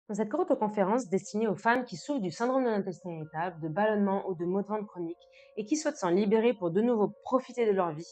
Dans cette courte conférence destinée aux femmes qui souffrent du syndrome de l'intestin irritable, de ballonnement ou de maux de ventre chroniques et qui souhaitent s'en libérer pour de nouveau profiter de leur vie,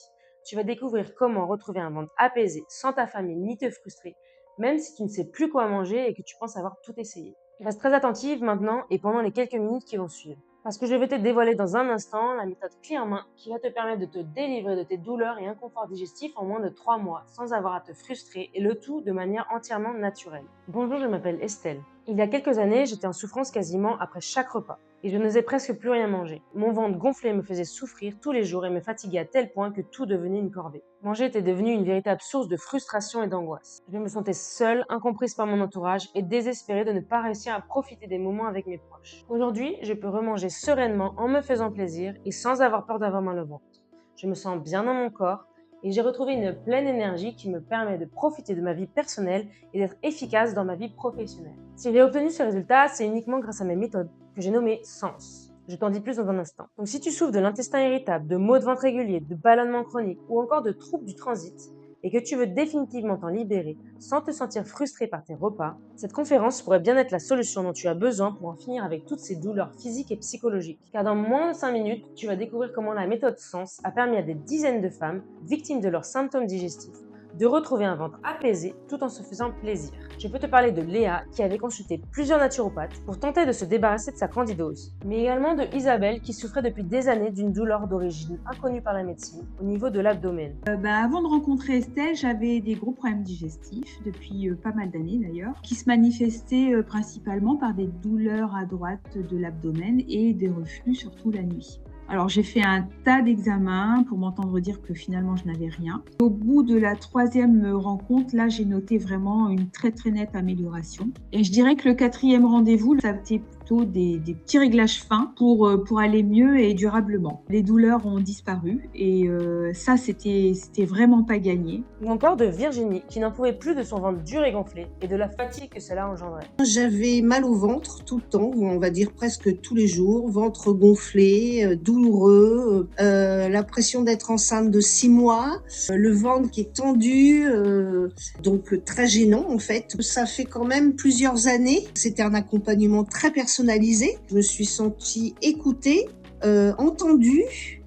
tu vas découvrir comment retrouver un ventre apaisé sans t'affamer ni te frustrer, même si tu ne sais plus quoi manger et que tu penses avoir tout essayé. Reste très attentive maintenant et pendant les quelques minutes qui vont suivre. Parce que je vais te dévoiler dans un instant la méthode clé en main qui va te permettre de te délivrer de tes douleurs et inconforts digestifs en moins de 3 mois sans avoir à te frustrer et le tout de manière entièrement naturelle. Bonjour, je m'appelle Estelle. Il y a quelques années, j'étais en souffrance quasiment après chaque repas et je n'osais presque plus rien manger. Mon ventre gonflé me faisait souffrir tous les jours et me fatiguait à tel point que tout devenait une corvée. Manger était devenu une véritable source de frustration et d'angoisse. Je me sentais seule, incomprise par mon entourage et désespérée de ne pas réussir à profiter des moments avec mes proches. Aujourd'hui, je peux remanger sereinement en me faisant plaisir et sans avoir peur d'avoir mal au ventre. Je me sens bien dans mon corps et j'ai retrouvé une pleine énergie qui me permet de profiter de ma vie personnelle et d'être efficace dans ma vie professionnelle. Si j'ai obtenu ce résultat, c'est uniquement grâce à mes méthodes que j'ai nommées SENS. Je t'en dis plus dans un instant. Donc si tu souffres de l'intestin irritable, de maux de ventre réguliers, de ballonnement chronique ou encore de troubles du transit et que tu veux définitivement t'en libérer sans te sentir frustré par tes repas, cette conférence pourrait bien être la solution dont tu as besoin pour en finir avec toutes ces douleurs physiques et psychologiques. Car dans moins de 5 minutes, tu vas découvrir comment la méthode SENS a permis à des dizaines de femmes victimes de leurs symptômes digestifs de retrouver un ventre apaisé tout en se faisant plaisir. Je peux te parler de Léa qui avait consulté plusieurs naturopathes pour tenter de se débarrasser de sa candidose, mais également de Isabelle qui souffrait depuis des années d'une douleur d'origine inconnue par la médecine au niveau de l'abdomen. Avant de rencontrer Estelle, j'avais des gros problèmes digestifs depuis pas mal d'années d'ailleurs, qui se manifestaient principalement par des douleurs à droite de l'abdomen et des reflux surtout la nuit. Alors j'ai fait un tas d'examens pour m'entendre dire que finalement je n'avais rien. Au bout de la 3e rencontre, là j'ai noté vraiment une très très nette amélioration. Et je dirais que le 4e rendez-vous, ça a été plutôt des petits réglages fins pour aller mieux et durablement. Les douleurs ont disparu et ça c'était vraiment pas gagné. Ou encore de Virginie qui n'en pouvait plus de son ventre dur et gonflé et de la fatigue que cela engendrait. J'avais mal au ventre tout le temps, on va dire presque tous les jours, ventre gonflé, douloureux, l'impression d'être enceinte de 6 mois, le ventre qui est tendu, donc très gênant en fait. Ça fait quand même plusieurs années, c'était un accompagnement très personnalisé. Je me suis sentie écoutée, entendue,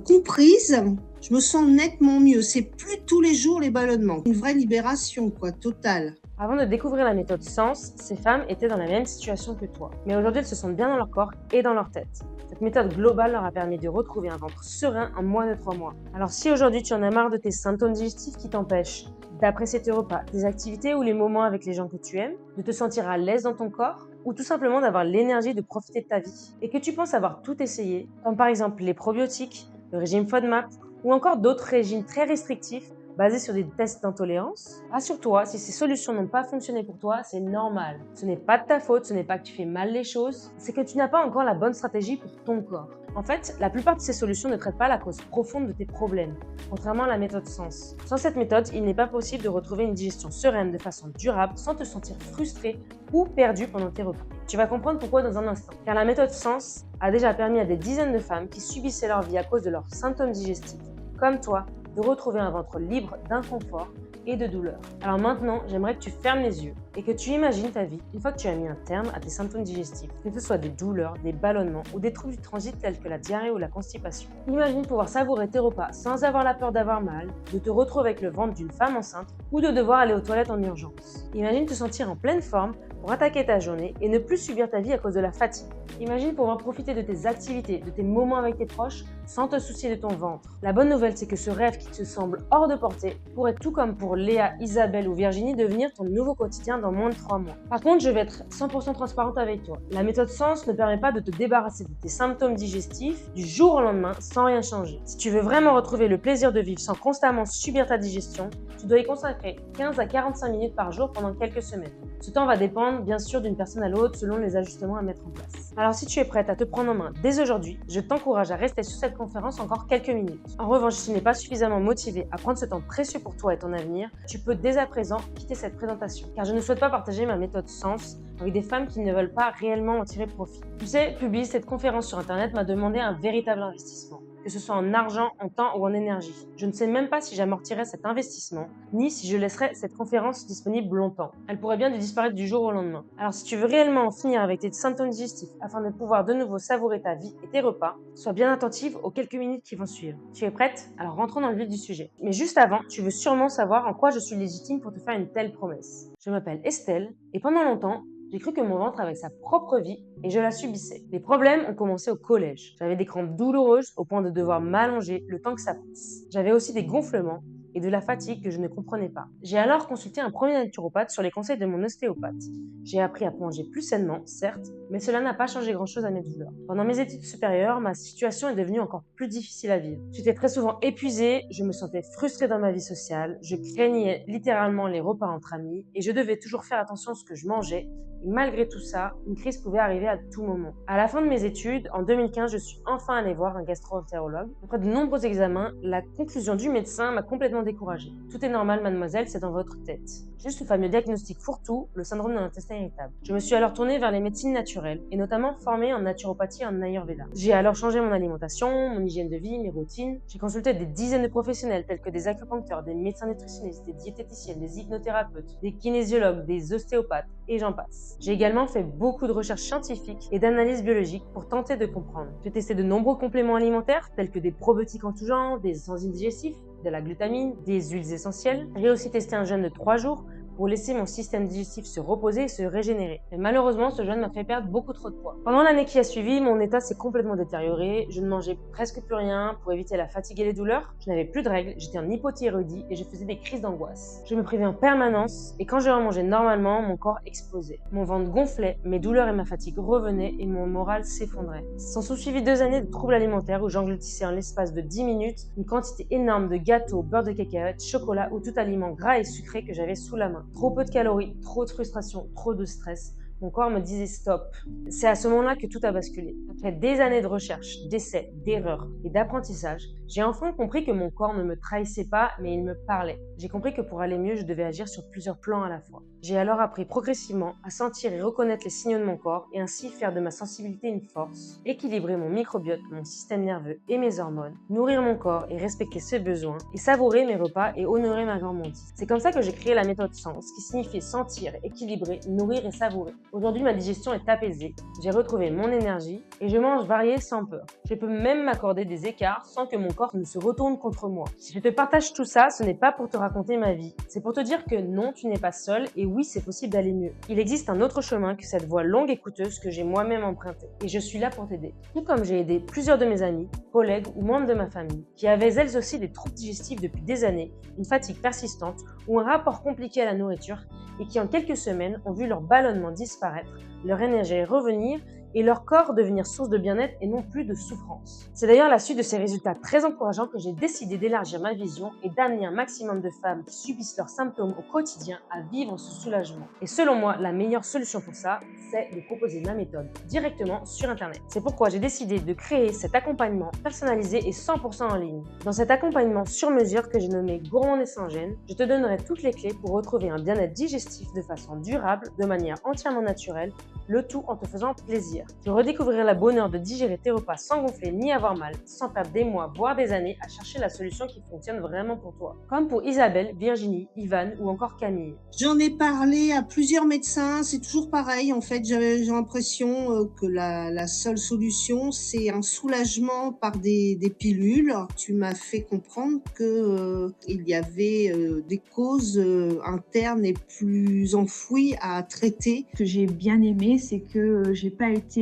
comprise. Je me sens nettement mieux. C'est plus tous les jours les ballonnements. Une vraie libération, quoi, totale. Avant de découvrir la méthode SENS, ces femmes étaient dans la même situation que toi. Mais aujourd'hui, elles se sentent bien dans leur corps et dans leur tête. Cette méthode globale leur a permis de retrouver un ventre serein en moins de 3 mois. Alors si aujourd'hui tu en as marre de tes symptômes digestifs qui t'empêchent d'apprécier tes repas, tes activités ou les moments avec les gens que tu aimes, de te sentir à l'aise dans ton corps, ou tout simplement d'avoir l'énergie de profiter de ta vie, et que tu penses avoir tout essayé, comme par exemple les probiotiques, le régime FODMAP, ou encore d'autres régimes très restrictifs basés sur des tests d'intolérance, rassure-toi, si ces solutions n'ont pas fonctionné pour toi, c'est normal. Ce n'est pas de ta faute, ce n'est pas que tu fais mal les choses, c'est que tu n'as pas encore la bonne stratégie pour ton corps. En fait, la plupart de ces solutions ne traitent pas la cause profonde de tes problèmes, contrairement à la méthode SENS. Sans cette méthode, il n'est pas possible de retrouver une digestion sereine de façon durable sans te sentir frustré ou perdu pendant tes repas. Tu vas comprendre pourquoi dans un instant, car la méthode SENS a déjà permis à des dizaines de femmes qui subissaient leur vie à cause de leurs symptômes digestifs, comme toi, de retrouver un ventre libre d'inconfort et de douleur. Alors maintenant, j'aimerais que tu fermes les yeux et que tu imagines ta vie une fois que tu as mis un terme à tes symptômes digestifs, que ce soit des douleurs, des ballonnements ou des troubles du transit tels que la diarrhée ou la constipation. Imagine pouvoir savourer tes repas sans avoir la peur d'avoir mal, de te retrouver avec le ventre d'une femme enceinte ou de devoir aller aux toilettes en urgence. Imagine te sentir en pleine forme pour attaquer ta journée et ne plus subir ta vie à cause de la fatigue. Imagine pouvoir profiter de tes activités, de tes moments avec tes proches sans te soucier de ton ventre. La bonne nouvelle, c'est que ce rêve qui te semble hors de portée pourrait, tout comme pour Léa, Isabelle ou Virginie, devenir ton nouveau quotidien dans moins de 3 mois. Par contre, je vais être 100% transparente avec toi. La méthode SENS ne permet pas de te débarrasser de tes symptômes digestifs du jour au lendemain sans rien changer. Si tu veux vraiment retrouver le plaisir de vivre sans constamment subir ta digestion, tu dois y consacrer 15 à 45 minutes par jour pendant quelques semaines. Ce temps va dépendre bien sûr d'une personne à l'autre selon les ajustements à mettre en place. Alors si tu es prête à te prendre en main dès aujourd'hui, je t'encourage à rester sur cette conférence encore quelques minutes. En revanche, si tu n'es pas suffisamment motivé à prendre ce temps précieux pour toi et ton avenir, tu peux dès à présent quitter cette présentation, car je ne souhaite pas partager ma méthode SENS avec des femmes qui ne veulent pas réellement en tirer profit. Tu sais, publier cette conférence sur internet m'a demandé un véritable investissement. que ce soit en argent, en temps ou en énergie. Je ne sais même pas si j'amortirai cet investissement, ni si je laisserai cette conférence disponible longtemps. Elle pourrait bien disparaître du jour au lendemain. Alors si tu veux réellement en finir avec tes symptômes digestifs afin de pouvoir de nouveau savourer ta vie et tes repas, sois bien attentive aux quelques minutes qui vont suivre. Tu es prête? Alors rentrons dans le vif du sujet. Mais juste avant, tu veux sûrement savoir en quoi je suis légitime pour te faire une telle promesse. Je m'appelle Estelle et pendant longtemps, j'ai cru que mon ventre avait sa propre vie et je la subissais. Les problèmes ont commencé au collège. J'avais des crampes douloureuses au point de devoir m'allonger le temps que ça passe. J'avais aussi des gonflements et de la fatigue que je ne comprenais pas. J'ai alors consulté un premier naturopathe sur les conseils de mon ostéopathe. J'ai appris à manger plus sainement, certes, mais cela n'a pas changé grand-chose à mes douleurs. Pendant mes études supérieures, ma situation est devenue encore plus difficile à vivre. J'étais très souvent épuisée, je me sentais frustrée dans ma vie sociale, je craignais littéralement les repas entre amis et je devais toujours faire attention à ce que je mangeais. Et malgré tout ça, une crise pouvait arriver à tout moment. À la fin de mes études, en 2015, je suis enfin allée voir un gastro-entérologue. Après de nombreux examens, la conclusion du médecin m'a complètement découragée. Tout est normal, mademoiselle, c'est dans votre tête. Juste le fameux diagnostic fourre-tout, le syndrome de l'intestin irritable. Je me suis alors tournée vers les médecines naturelles et notamment formée en naturopathie et en ayurveda. J'ai alors changé mon alimentation, mon hygiène de vie, mes routines. J'ai consulté des dizaines de professionnels tels que des acupuncteurs, des médecins nutritionnistes, des diététiciennes, des hypnothérapeutes, des kinésiologues, des ostéopathes et j'en passe. J'ai également fait beaucoup de recherches scientifiques et d'analyses biologiques pour tenter de comprendre. J'ai testé de nombreux compléments alimentaires tels que des probiotiques en tout genre, des enzymes digestifs, de la glutamine, des huiles essentielles. J'ai aussi testé un jeûne de 3 jours pour laisser mon système digestif se reposer et se régénérer. Mais malheureusement, ce jeûne m'a fait perdre beaucoup trop de poids. Pendant l'année qui a suivi, mon état s'est complètement détérioré. Je ne mangeais presque plus rien pour éviter la fatigue et les douleurs. Je n'avais plus de règles, j'étais en hypothyroïdie et je faisais des crises d'angoisse. Je me privais en permanence et quand je remangeais normalement, mon corps explosait. Mon ventre gonflait, mes douleurs et ma fatigue revenaient et mon moral s'effondrait. S'en sont suivis 2 années de troubles alimentaires où j'engloutissais en l'espace de 10 minutes une quantité énorme de gâteaux, beurre de cacahuètes, chocolat ou tout aliment gras et sucré que j'avais sous la main. Trop peu de calories, trop de frustration, trop de stress. Mon corps me disait stop. C'est à ce moment-là que tout a basculé. Après des années de recherche, d'essais, d'erreurs et d'apprentissage, j'ai enfin compris que mon corps ne me trahissait pas, mais il me parlait. J'ai compris que pour aller mieux, je devais agir sur plusieurs plans à la fois. J'ai alors appris progressivement à sentir et reconnaître les signaux de mon corps et ainsi faire de ma sensibilité une force, équilibrer mon microbiote, mon système nerveux et mes hormones, nourrir mon corps et respecter ses besoins, et savourer mes repas et honorer ma gourmandise. C'est comme ça que j'ai créé la méthode SENS, qui signifie sentir, équilibrer, nourrir et savourer. Aujourd'hui, ma digestion est apaisée, j'ai retrouvé mon énergie et je mange varié sans peur. Je peux même m'accorder des écarts sans que mon corps ne se retourne contre moi. Si je te partage tout ça, ce n'est pas pour te raconter ma vie. C'est pour te dire que non, tu n'es pas seul et oui, c'est possible d'aller mieux. Il existe un autre chemin que cette voie longue et coûteuse que j'ai moi-même empruntée. Et je suis là pour t'aider. Tout comme j'ai aidé plusieurs de mes amis, collègues ou membres de ma famille qui avaient elles aussi des troubles digestifs depuis des années, une fatigue persistante ou un rapport compliqué à la nourriture et qui en quelques semaines ont vu leur ballonnement disparaître, leur énergie revenir et leur corps devenir source de bien-être et non plus de souffrance. C'est d'ailleurs à la suite de ces résultats très encourageants que j'ai décidé d'élargir ma vision et d'amener un maximum de femmes qui subissent leurs symptômes au quotidien à vivre ce soulagement. Et selon moi, la meilleure solution pour ça, c'est de proposer ma méthode directement sur Internet. C'est pourquoi j'ai décidé de créer cet accompagnement personnalisé et 100% en ligne. Dans cet accompagnement sur mesure que j'ai nommé Gourmand et sans gêne, je te donnerai toutes les clés pour retrouver un bien-être digestif de façon durable, de manière entièrement naturelle, le tout en te faisant plaisir. Tu redécouvriras le bonheur de digérer tes repas sans gonfler ni avoir mal, sans perdre des mois, voire des années à chercher la solution qui fonctionne vraiment pour toi. Comme pour Isabelle, Virginie, Ivan ou encore Camille. J'en ai parlé à plusieurs médecins, c'est toujours pareil. En fait, j'ai l'impression que la seule solution, c'est un soulagement par des pilules. Tu m'as fait comprendre que il y avait des causes internes et plus enfouies à traiter. Ce que j'ai bien aimé, c'est que j'ai pas été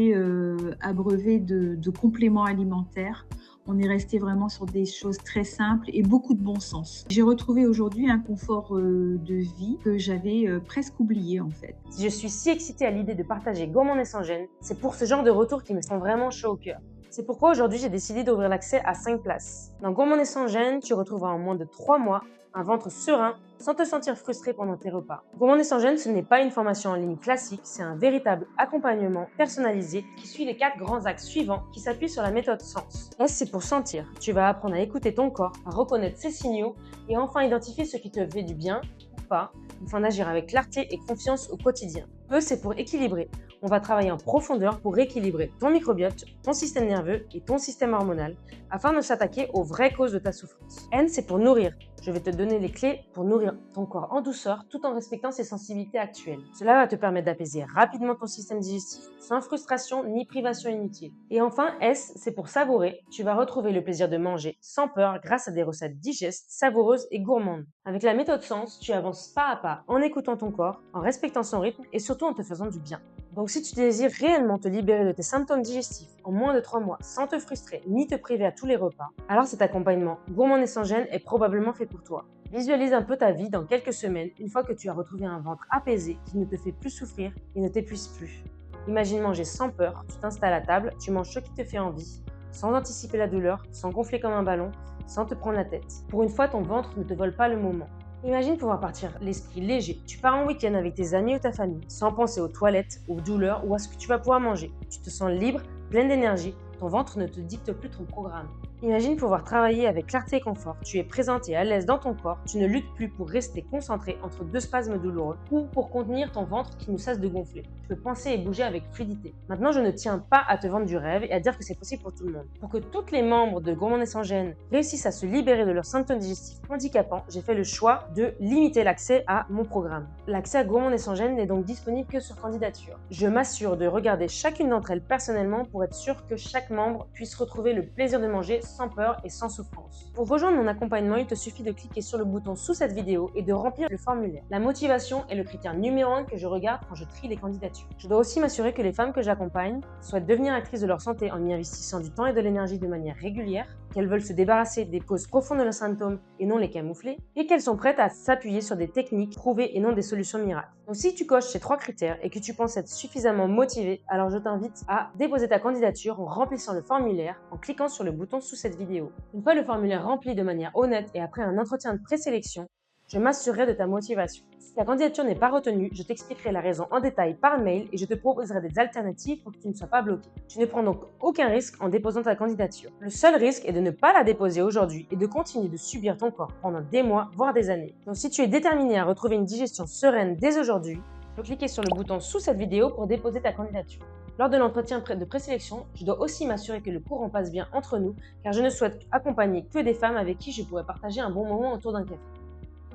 abreuvée de compléments alimentaires. On est resté vraiment sur des choses très simples et beaucoup de bon sens. J'ai retrouvé aujourd'hui un confort de vie que j'avais presque oublié en fait. Si je suis si excitée à l'idée de partager Gourmand et sans gêne, c'est pour ce genre de retours qui me sont vraiment chauds au cœur. C'est pourquoi aujourd'hui j'ai décidé d'ouvrir l'accès à 5 places. Dans Gourmand et sans gêne, tu retrouveras en moins de 3 mois un ventre serein sans te sentir frustré pendant tes repas. Gourmand et sans gêne, ce n'est pas une formation en ligne classique, c'est un véritable accompagnement personnalisé qui suit les 4 grands axes suivants qui s'appuient sur la méthode SENS. S, c'est pour sentir. Tu vas apprendre à écouter ton corps, à reconnaître ses signaux et enfin identifier ce qui te fait du bien ou pas, afin d'agir avec clarté et confiance au quotidien. E, c'est pour équilibrer. On va travailler en profondeur pour rééquilibrer ton microbiote, ton système nerveux et ton système hormonal afin de s'attaquer aux vraies causes de ta souffrance. N, c'est pour nourrir. Je vais te donner les clés pour nourrir ton corps en douceur tout en respectant ses sensibilités actuelles. Cela va te permettre d'apaiser rapidement ton système digestif, sans frustration ni privation inutile. Et enfin, S, c'est pour savourer. Tu vas retrouver le plaisir de manger sans peur grâce à des recettes digestes, savoureuses et gourmandes. Avec la méthode Sens, tu avances pas à pas en écoutant ton corps, en respectant son rythme et surtout en te faisant du bien. Donc si tu désires réellement te libérer de tes symptômes digestifs en moins de 3 mois sans te frustrer ni te priver à tous les repas, alors cet accompagnement gourmand et sans gêne est probablement fait pour toi. Visualise un peu ta vie dans quelques semaines une fois que tu as retrouvé un ventre apaisé qui ne te fait plus souffrir et ne t'épuise plus. Imagine manger sans peur, tu t'installes à table, tu manges ce qui te fait envie, sans anticiper la douleur, sans gonfler comme un ballon, sans te prendre la tête. Pour une fois, ton ventre ne te vole pas le moment. Imagine pouvoir partir l'esprit léger. Tu pars en week-end avec tes amis ou ta famille, sans penser aux toilettes, aux douleurs ou à ce que tu vas pouvoir manger. Tu te sens libre, pleine d'énergie, ton ventre ne te dicte plus ton programme. Imagine pouvoir travailler avec clarté et confort. Tu es présente et à l'aise dans ton corps. Tu ne luttes plus pour rester concentré entre deux spasmes douloureux ou pour contenir ton ventre qui ne cesse de gonfler. Tu peux penser et bouger avec fluidité. Maintenant, je ne tiens pas à te vendre du rêve et à dire que c'est possible pour tout le monde. Pour que tous les membres de Gourmand et sans gêne réussissent à se libérer de leurs symptômes digestifs handicapants, j'ai fait le choix de limiter l'accès à mon programme. L'accès à Gourmand et sans gêne n'est donc disponible que sur candidature. Je m'assure de regarder chacune d'entre elles personnellement pour être sûr que chaque membre puisse retrouver le plaisir de manger sans peur et sans souffrance. Pour rejoindre mon accompagnement, il te suffit de cliquer sur le bouton sous cette vidéo et de remplir le formulaire. La motivation est le critère numéro 1 que je regarde quand je trie les candidatures. Je dois aussi m'assurer que les femmes que j'accompagne souhaitent devenir actrices de leur santé en y investissant du temps et de l'énergie de manière régulière, qu'elles veulent se débarrasser des causes profondes de leurs symptômes et non les camoufler, et qu'elles sont prêtes à s'appuyer sur des techniques prouvées et non des solutions miracles. Donc si tu coches ces 3 critères et que tu penses être suffisamment motivé, alors je t'invite à déposer ta candidature en remplissant le formulaire en cliquant sur le bouton sous cette vidéo. Une fois le formulaire rempli de manière honnête et après un entretien de présélection, je m'assurerai de ta motivation. Si ta candidature n'est pas retenue, je t'expliquerai la raison en détail par mail et je te proposerai des alternatives pour que tu ne sois pas bloqué. Tu ne prends donc aucun risque en déposant ta candidature. Le seul risque est de ne pas la déposer aujourd'hui et de continuer de subir ton corps pendant des mois, voire des années. Donc si tu es déterminé à retrouver une digestion sereine dès aujourd'hui, tu peux cliquer sur le bouton sous cette vidéo pour déposer ta candidature. Lors de l'entretien de présélection, je dois aussi m'assurer que le courant passe bien entre nous car je ne souhaite accompagner que des femmes avec qui je pourrais partager un bon moment autour d'un café.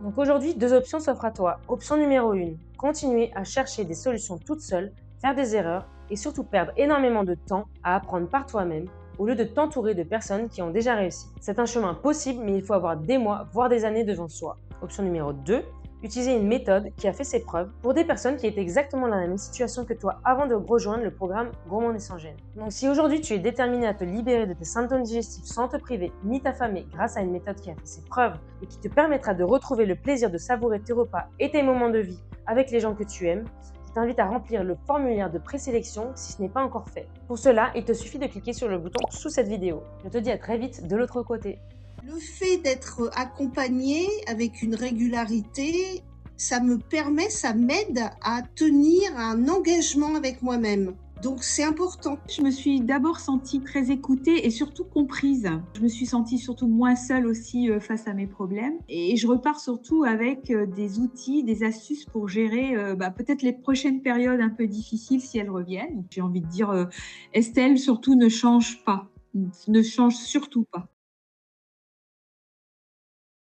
Donc aujourd'hui, 2 options s'offrent à toi. Option numéro 1, continuer à chercher des solutions toute seule, faire des erreurs et surtout perdre énormément de temps à apprendre par toi-même au lieu de t'entourer de personnes qui ont déjà réussi. C'est un chemin possible, mais il faut avoir des mois, voire des années devant soi. Option numéro 2, utiliser une méthode qui a fait ses preuves pour des personnes qui étaient exactement dans la même situation que toi avant de rejoindre le programme Gourmand et sans gêne. Donc si aujourd'hui tu es déterminé à te libérer de tes symptômes digestifs sans te priver ni t'affamer grâce à une méthode qui a fait ses preuves et qui te permettra de retrouver le plaisir de savourer tes repas et tes moments de vie avec les gens que tu aimes, je t'invite à remplir le formulaire de présélection si ce n'est pas encore fait. Pour cela, il te suffit de cliquer sur le bouton sous cette vidéo. Je te dis à très vite de l'autre côté. Le fait d'être accompagnée avec une régularité, ça m'aide à tenir un engagement avec moi-même. Donc c'est important. Je me suis d'abord sentie très écoutée et surtout comprise. Je me suis sentie surtout moins seule aussi face à mes problèmes. Et je repars surtout avec des outils, des astuces pour gérer peut-être les prochaines périodes un peu difficiles si elles reviennent. J'ai envie de dire, Estelle, surtout ne change pas. Ne change surtout pas.